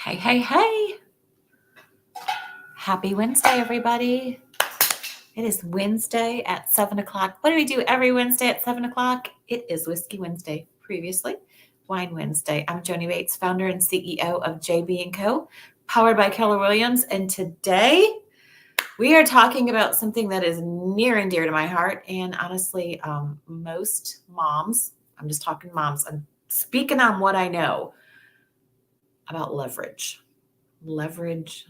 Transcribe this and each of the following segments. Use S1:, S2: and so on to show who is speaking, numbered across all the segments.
S1: Hey, hey, hey. Happy Wednesday, everybody. It is Wednesday at 7 o'clock. What do we do every Wednesday at 7 o'clock? It is Whiskey Wednesday. Previously, Wine Wednesday. I'm Joni Bates, founder and CEO of JB & Co., powered by Keller Williams. And today, we are talking about something that is near and dear to my heart. And honestly, most moms, I'm just talking moms, I'm speaking on what I know about leverage. Leverage.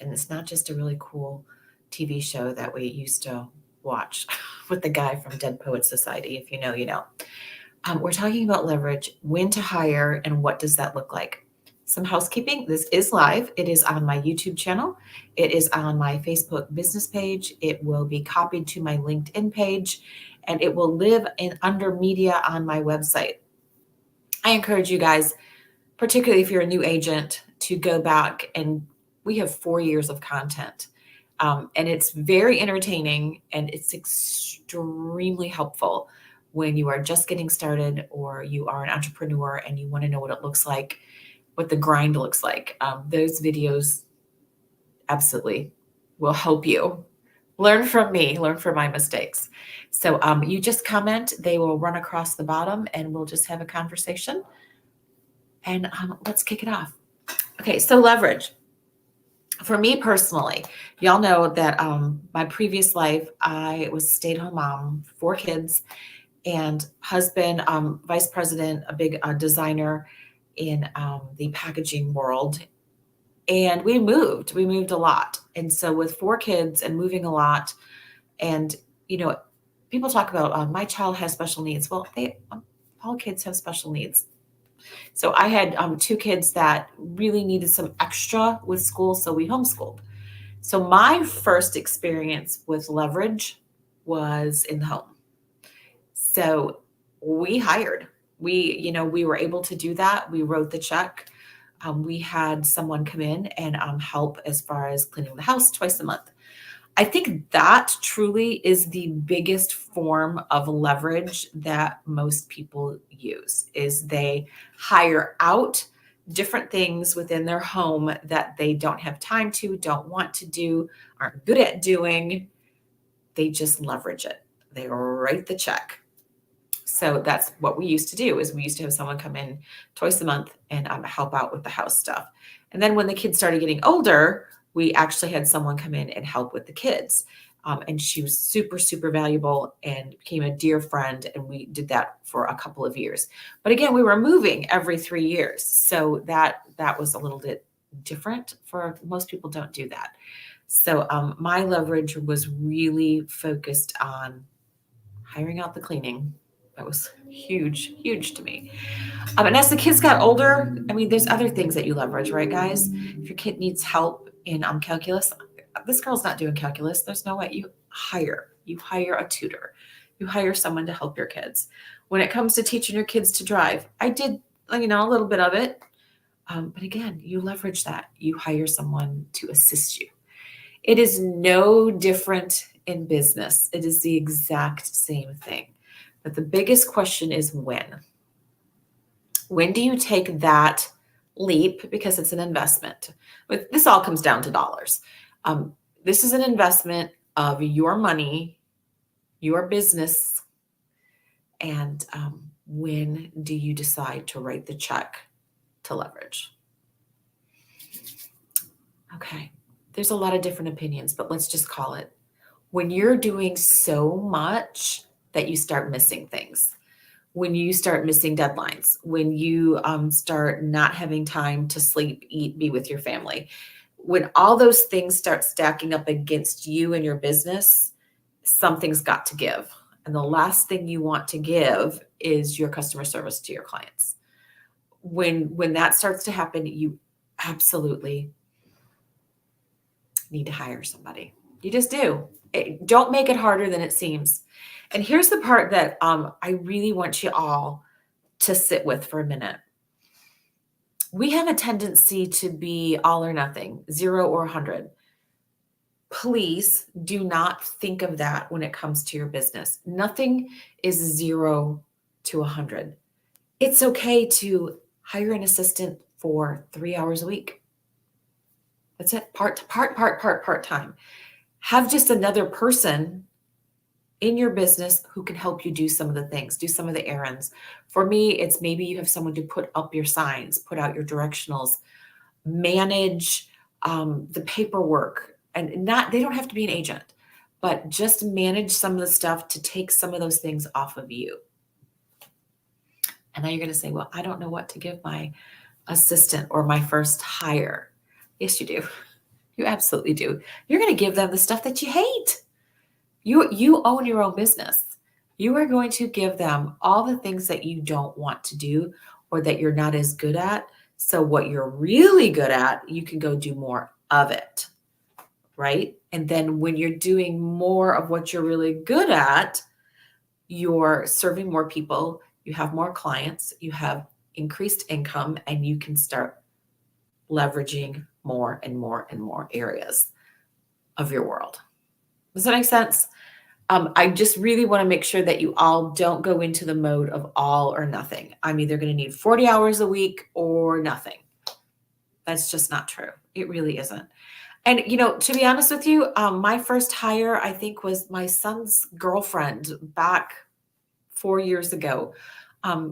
S1: And it's not just a really cool TV show that we used to watch with the guy from Dead Poets Society. If you know, you know. We're talking about leverage, when to hire, and what does that look like. Some housekeeping. This is live. It is on my YouTube channel. It is on my Facebook business page. It will be copied to my LinkedIn page, and it will live under media on my website. I encourage you guys, particularly if you're a new agent, to go back, and we have 4 years of content. And it's very entertaining, and it's extremely helpful when you are just getting started or you are an entrepreneur and you want to know what it looks like, what the grind looks like. Those videos absolutely will help you learn from me, learn from my mistakes. So you just comment, they will run across the bottom, and we'll just have a conversation. And let's kick it off. Okay, so leverage. For me personally, y'all know that my previous life, I was a stay-at-home mom, 4 kids, and husband, vice president, a big designer in the packaging world. And we moved a lot. And so with 4 kids and moving a lot, and, you know, people talk about my child has special needs. Well, all kids have special needs. So I had 2 kids that really needed some extra with school, so we homeschooled. So my first experience with leverage was in the home. So we hired. We were able to do that. We wrote the check. We had someone come in and help as far as cleaning the house twice a month. I think that truly is the biggest form of leverage that most people use, is they hire out different things within their home that they don't have time to, don't want to do, aren't good at doing. They just leverage it. They write the check. So that's what we used to do, is we used to have someone come in twice a month and help out with the house stuff. And then when the kids started getting older, we actually had someone come in and help with the kids. And she was super, super valuable and became a dear friend. And we did that for a couple of years. But again, we were moving every 3 years. So that was a little bit different. For most people don't do that. So my leverage was really focused on hiring out the cleaning. That was huge, huge to me. And as the kids got older, I mean, there's other things that you leverage, right, guys? If your kid needs help in calculus, this girl's not doing calculus. There's no way. You hire a tutor. You hire someone to help your kids. When it comes to teaching your kids to drive, I did, a little bit of it. But again, you leverage that. You hire someone to assist you. It is no different in business. It is the exact same thing. But the biggest question is when. When do you take that leap? Because it's an investment. But this all comes down to dollars. This is an investment of your money, your business. And when do you decide to write the check to leverage? Okay, there's a lot of different opinions, but let's just call it. When you're doing so much that you start missing things, when you start missing deadlines, when you start not having time to sleep, eat, be with your family, when all those things start stacking up against you and your business, something's got to give. And the last thing you want to give is your customer service to your clients. When that starts to happen, you absolutely need to hire somebody. You just do. Don't make it harder than it seems. And here's the part that I really want you all to sit with for a minute. We have a tendency to be all or nothing, 0 or 100. Please do not think of that when it comes to your business. Nothing is 0 to 100. It's okay to hire an assistant for 3 hours a week. That's it. Part time. Have just another person in your business who can help you do some of the things, do some of the errands. For me, it's maybe you have someone to put up your signs, put out your directionals, manage the paperwork, and not, they don't have to be an agent, but just manage some of the stuff to take some of those things off of you. And now you're going to say, well, I don't know what to give my assistant or my first hire. Yes, you do. You absolutely do. You're going to give them the stuff that you hate. You own your own business. You are going to give them all the things that you don't want to do or that you're not as good at. So what you're really good at, you can go do more of it, right? And then when you're doing more of what you're really good at, you're serving more people, you have more clients, you have increased income, and you can start leveraging more and more and more areas of your world. Does that make sense? I just really want to make sure that you all don't go into the mode of all or nothing. I'm either going to need 40 hours a week or nothing. That's just not true. It really isn't. And, to be honest with you, my first hire, I think, was my son's girlfriend back 4 years ago.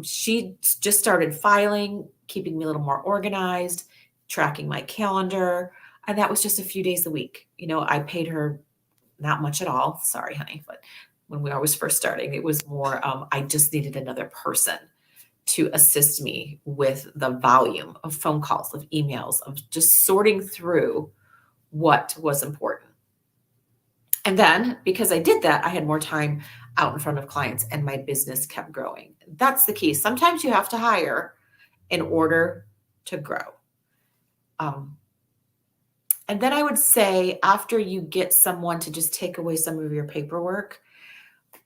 S1: She just started filing, keeping me a little more organized, tracking my calendar. And that was just a few days a week. I paid her not much at all. Sorry, honey. But when I was first starting, it was more, I just needed another person to assist me with the volume of phone calls, of emails, of just sorting through what was important. And then because I did that, I had more time out in front of clients and my business kept growing. That's the key. Sometimes you have to hire in order to grow. And then I would say after you get someone to just take away some of your paperwork,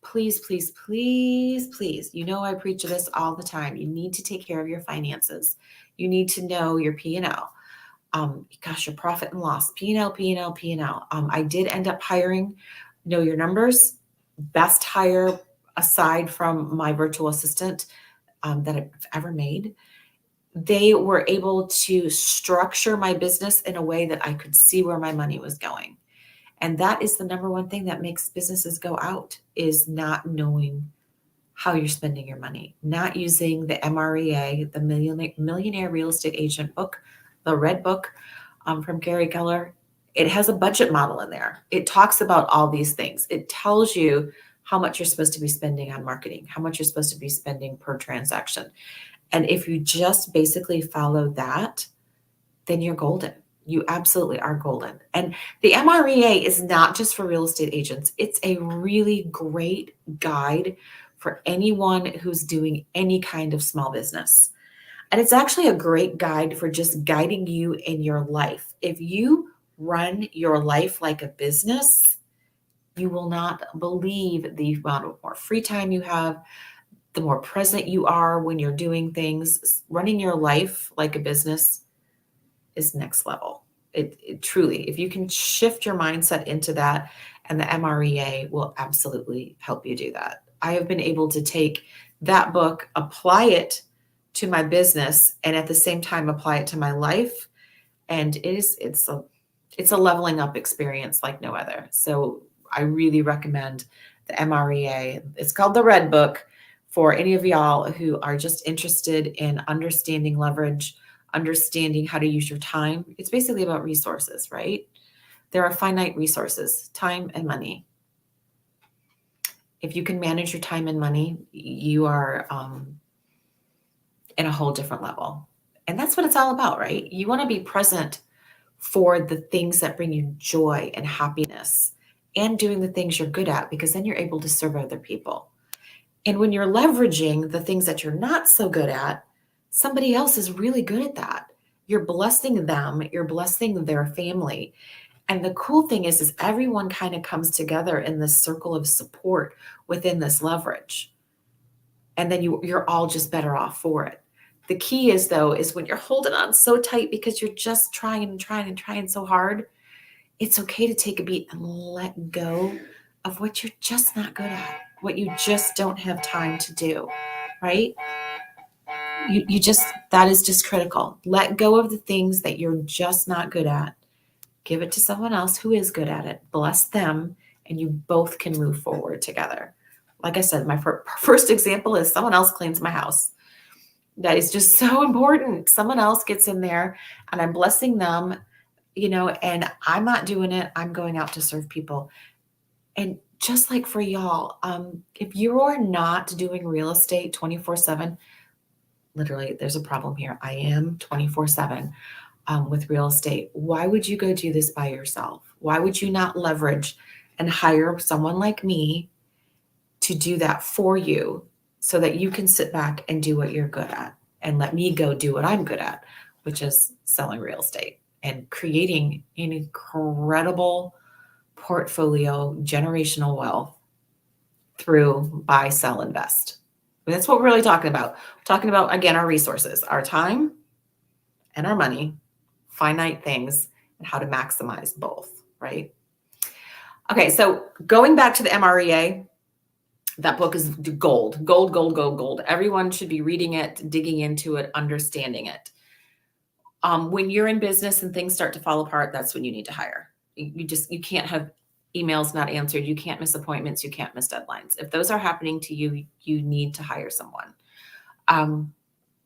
S1: please, please, please, please, I preach this all the time. You need to take care of your finances. You need to know your P&L. Your profit and loss, P&L, P&L, P&L. I did end up hiring Know Your Numbers, best hire aside from my virtual assistant that I've ever made. They were able to structure my business in a way that I could see where my money was going. And that is the number one thing that makes businesses go out, is not knowing how you're spending your money, not using the MREA, the Millionaire Real Estate Agent book, the red book from Gary Keller. It has a budget model in there. It talks about all these things. It tells you how much you're supposed to be spending on marketing, how much you're supposed to be spending per transaction. And if you just basically follow that, then you're golden. You absolutely are golden. And the MREA is not just for real estate agents. It's a really great guide for anyone who's doing any kind of small business. And it's actually a great guide for just guiding you in your life. If you run your life like a business, you will not believe the amount of more free time you have, the more present you are when you're doing things. Running your life like a business is next level. It truly, if you can shift your mindset into that, and the MREA will absolutely help you do that. I have been able to take that book, apply it to my business, and at the same time apply it to my life. And it's a leveling up experience like no other. So I really recommend the MREA. It's called the Red Book for any of y'all who are just interested in understanding leverage, understanding how to use your time. It's basically about resources, right? There are finite resources, time and money. If you can manage your time and money, you are in a whole different level. And that's what it's all about, right? You want to be present for the things that bring you joy and happiness, and doing the things you're good at, because then you're able to serve other people. And when you're leveraging the things that you're not so good at, somebody else is really good at that. You're blessing them, you're blessing their family. And the cool thing is everyone kind of comes together in this circle of support within this leverage. And then you're all just better off for it. The key is when you're holding on so tight because you're just trying so hard, it's okay to take a beat and let go of what you're just not good at, what you just don't have time to do, right? that is just critical. Let go of the things that you're just not good at. Give it to someone else who is good at it. Bless them, and you both can move forward together. Like I said, my first example is someone else cleans my house. That is just so important. Someone else gets in there and I'm blessing them, and I'm not doing it. I'm going out to serve people. And just like for y'all, if you are not doing real estate 24/7, literally, there's a problem here. I am 24/7 with real estate. Why would you go do this by yourself? Why would you not leverage and hire someone like me to do that for you so that you can sit back and do what you're good at and let me go do what I'm good at, which is selling real estate and creating an incredible portfolio, generational wealth through buy, sell, invest. That's what we're really talking about. We're talking about, again, our resources, our time and our money, finite things, and how to maximize both, right? Okay, so going back to the MREA, that book is gold, gold, gold, gold, gold. Everyone should be reading it, digging into it, understanding it. When you're in business and things start to fall apart, that's when you need to hire. You can't have emails not answered. You can't miss appointments. You can't miss deadlines. If those are happening to you, you need to hire someone.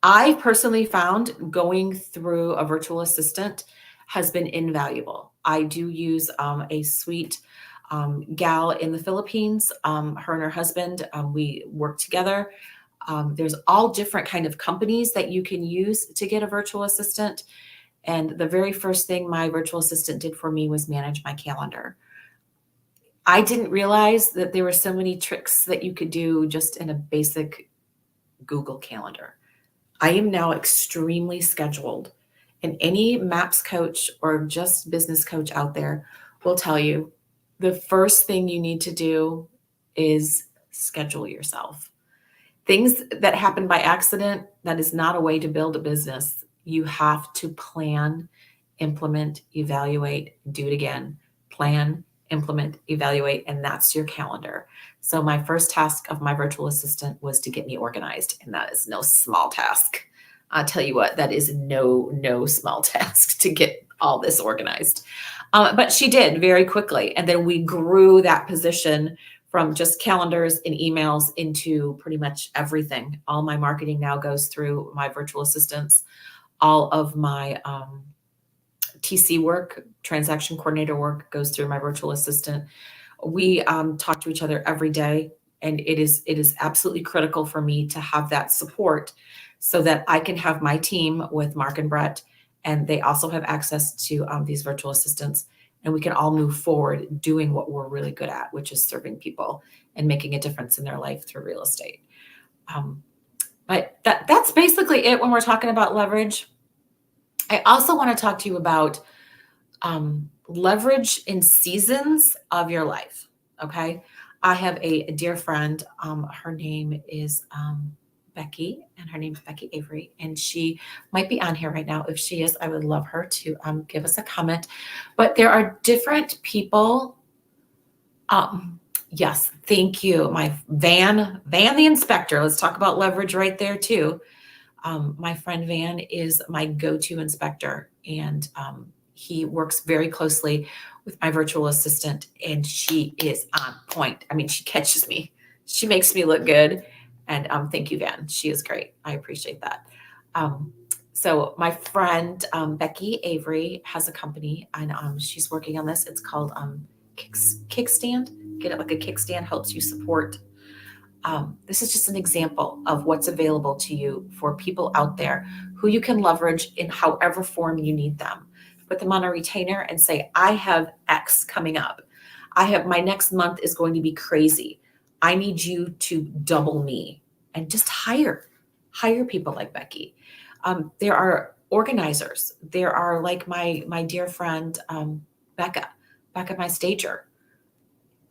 S1: I personally found going through a virtual assistant has been invaluable. I do use a sweet gal in the Philippines. Her and her husband, we work together. There's all different kind of companies that you can use to get a virtual assistant. And the very first thing my virtual assistant did for me was manage my calendar. I didn't realize that there were so many tricks that you could do just in a basic Google Calendar. I am now extremely scheduled, and any MAPS coach or just business coach out there will tell you the first thing you need to do is schedule yourself. Things that happen by accident, that is not a way to build a business. You have to plan, implement, evaluate, do it again. Plan, implement, evaluate, and that's your calendar. So my first task of my virtual assistant was to get me organized, and that is no small task. I'll tell you what, that is no small task to get all this organized. But she did very quickly. And then we grew that position from just calendars and emails into pretty much everything. All my marketing now goes through my virtual assistants. All of my TC work, transaction coordinator work, goes through my virtual assistant. We talk to each other every day, and it is absolutely critical for me to have that support so that I can have my team with Mark and Brett, and they also have access to these virtual assistants, and we can all move forward doing what we're really good at, which is serving people and making a difference in their life through real estate. But that's basically it when we're talking about leverage. I also want to talk to you about leverage in seasons of your life. Okay. I have a dear friend. Her name is Becky, and her name's Becky Avery, and she might be on here right now. If she is, I would love her to give us a comment. But there are different people. Yes, thank you. My Van the inspector. Let's talk about leverage right there too. My friend Van is my go-to inspector, and he works very closely with my virtual assistant, and she is on point. I mean, she catches me. She makes me look good. And thank you, Van. She is great. I appreciate that. So my friend Becky Avery has a company, and she's working on this. It's called Kickstand. Get it like a kickstand, helps you support. This is just an example of what's available to you for people out there who you can leverage in however form you need them. Put them on a retainer and say, I have X coming up. My next month is going to be crazy. I need you to double me, and just hire people like Becky. There are organizers. There are like my dear friend, Becca, my stager.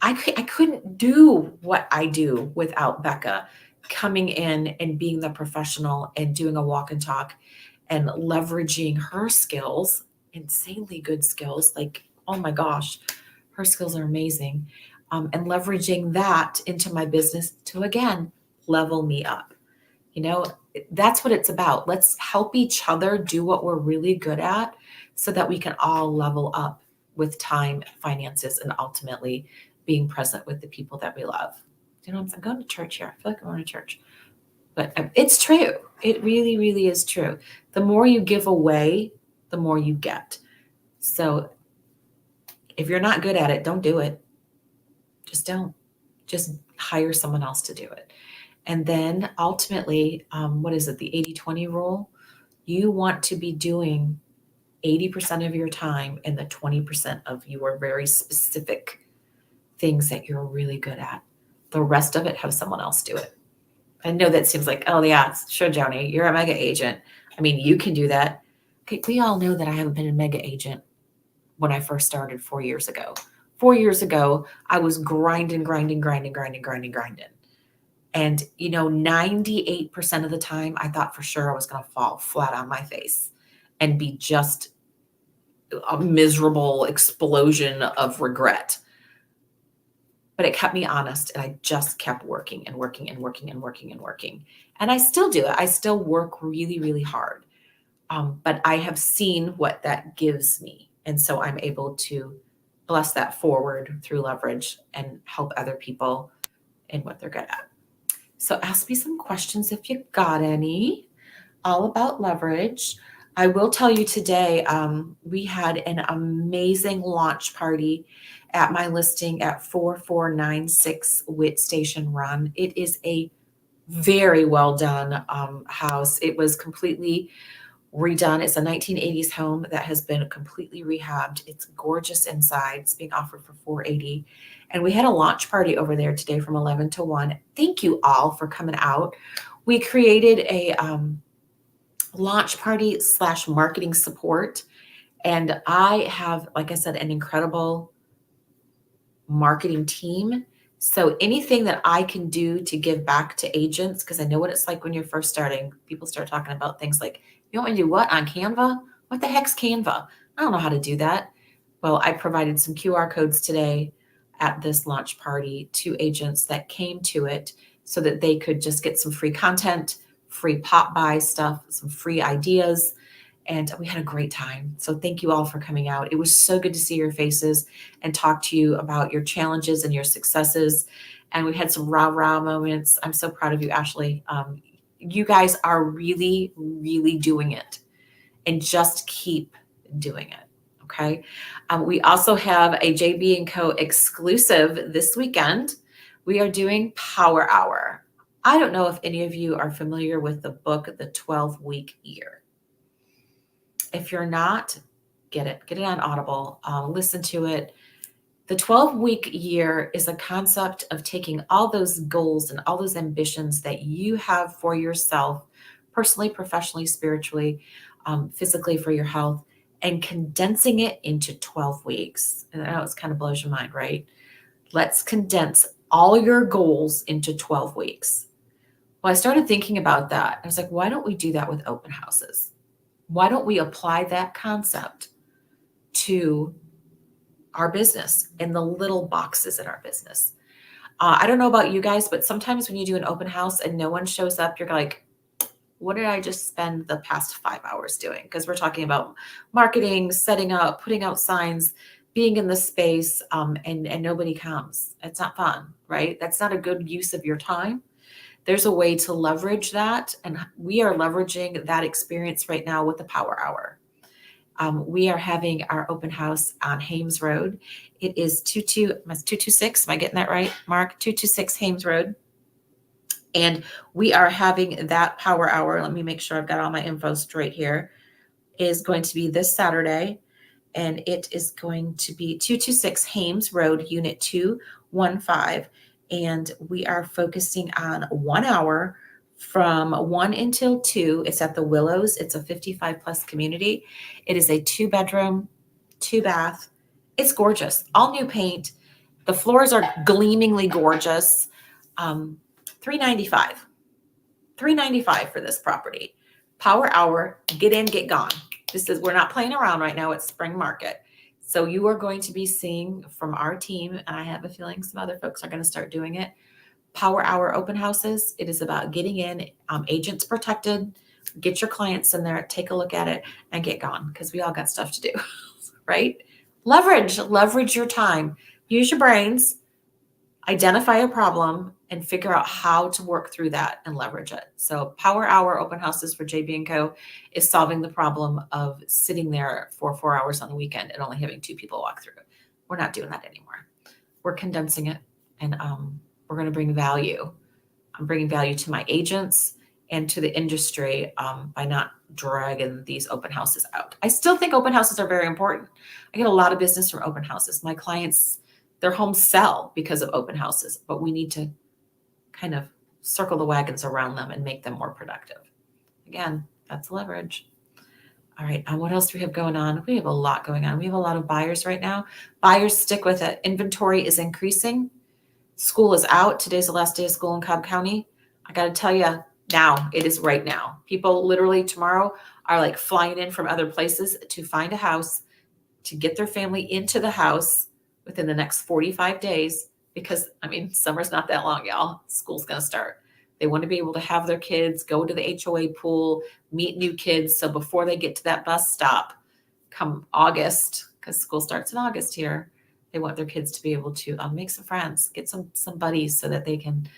S1: I couldn't do what I do without Becca coming in and being the professional and doing a walk and talk and leveraging her skills, insanely good skills. Like, oh my gosh, her skills are amazing. And leveraging that into my business to, again, level me up. That's what it's about. Let's help each other do what we're really good at so that we can all level up with time, finances, and ultimately being present with the people that we love. I'm going to church here. I feel like I'm going to church. But it's true. It really, really is true. The more you give away, the more you get. So if you're not good at it, don't do it. Just don't. Just hire someone else to do it. And then ultimately, what is it? The 80-20 rule. You want to be doing 80% of your time and the 20% of your very specific things that you're really good at. The rest of it, have someone else do it. I know that seems like, oh yeah, sure, Joni, you're a mega agent. I mean, you can do that. Okay, we all know that I haven't been a mega agent when I first started 4 years ago. 4 years ago, I was grinding. And 98% of the time, I thought for sure I was going to fall flat on my face and be just a miserable explosion of regret. But it kept me honest, and I just kept working and working and working and working and working. And I still do it. I still work really, really hard. But I have seen what that gives me. And so I'm able to bless that forward through leverage and help other people in what they're good at. So ask me some questions if you got any, all about leverage. I will tell you today, we had an amazing launch party at my listing at 4496 Witt Station Run. It is a very well done house. It was completely redone. It's a 1980s home that has been completely rehabbed. It's gorgeous inside. It's being offered for $480. And we had a launch party over there today from 11 to 1. Thank you all for coming out. We created a launch party / marketing support. And I have, like I said, an incredible marketing team. So anything that I can do to give back to agents, because I know what it's like when you're first starting, people start talking about things like, you want me to do what on Canva? What the heck's Canva? I don't know how to do that. Well, I provided some QR codes today at this launch party to agents that came to it so that they could just get some free content, free pop by stuff, some free ideas. And we had a great time. So thank you all for coming out. It was so good to see your faces and talk to you about your challenges and your successes. And we had some rah-rah moments. I'm so proud of you, Ashley. You guys are really, really doing it. And just keep doing it. Okay. We also have a JB & Co. exclusive this weekend. We are doing Power Hour. I don't know if any of you are familiar with the book, The 12-Week Year. If you're not, get it on Audible, listen to it. The 12-week year is a concept of taking all those goals and all those ambitions that you have for yourself, personally, professionally, spiritually, physically, for your health, and condensing it into 12 weeks. And I know it kind of blows your mind, right? Let's condense all your goals into 12 weeks. Well, I started thinking about that. I was like, why don't we do that with open houses? Why don't we apply that concept to our business and the little boxes in our business? I don't know about you guys, but sometimes when you do an open house and no one shows up, you're like, what did I just spend the past 5 hours doing? Because we're talking about marketing, setting up, putting out signs, being in the space, and nobody comes. It's not fun, right? That's not a good use of your time. There's a way to leverage that. And we are leveraging that experience right now with the Power Hour. We are having our open house on Hames Road. It is 226. Am I getting that right, Mark? 226 Hames Road. And we are having that Power Hour. Let me make sure I've got all my info straight here. Is going to be this Saturday. And it is going to be 226 Hames Road, Unit 215. And we are focusing on 1 hour from 1 until 2. It's at the Willows. It's a 55 plus community. It is a 2-bedroom, 2-bath. It's gorgeous. All new paint. The floors are gleamingly gorgeous. $395. $395 for this property. Power Hour, get in, get gone. We're not playing around right now. It's spring market. So you are going to be seeing from our team, and I have a feeling some other folks are going to start doing it, Power Hour open houses, it is about getting in, agents protected, get your clients in there, take a look at it, and get gone, because we all got stuff to do, right? Leverage your time. Use your brains, identify a problem, and figure out how to work through that and leverage it. So Power Hour open houses for JB & Co. is solving the problem of sitting there for 4 hours on the weekend and only having 2 people walk through. We're not doing that anymore. We're condensing it, and we're going to bring value. I'm bringing value to my agents and to the industry by not dragging these open houses out. I still think open houses are very important. I get a lot of business from open houses. My clients, their homes sell because of open houses, but we need to kind of circle the wagons around them and make them more productive. Again, that's leverage. All right, what else do we have going on? We have a lot going on. We have a lot of buyers right now. Buyers, stick with it. Inventory is increasing. School is out. Today's the last day of school in Cobb County. I got to tell you, now, it is right now. People literally tomorrow are like flying in from other places to find a house, to get their family into the house within the next 45 days, because, I mean, summer's not that long, y'all. School's going to start. They want to be able to have their kids go to the HOA pool, meet new kids. So before they get to that bus stop come August, because school starts in August here, they want their kids to be able to make some friends, get some buddies, so that they can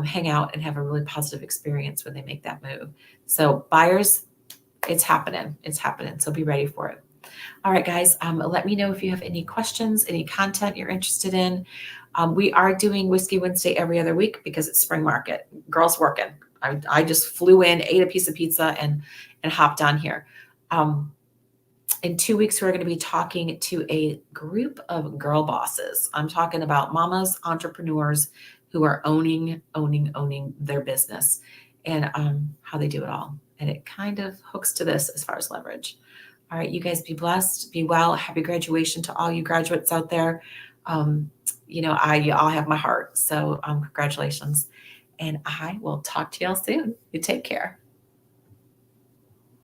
S1: hang out and have a really positive experience when they make that move. So buyers, it's happening. It's happening. So be ready for it. All right, guys, let me know if you have any questions, any content you're interested in. We are doing Whiskey Wednesday every other week because it's spring market. Girls working. I just flew in, ate a piece of pizza, and hopped on here. In 2 weeks, we're going to be talking to a group of girl bosses. I'm talking about mamas, entrepreneurs who are owning their business, and how they do it all. And it kind of hooks to this as far as leverage. All right, you guys be blessed, be well. Happy graduation to all you graduates out there. You all have my heart. So congratulations. And I will talk to y'all soon. You take care.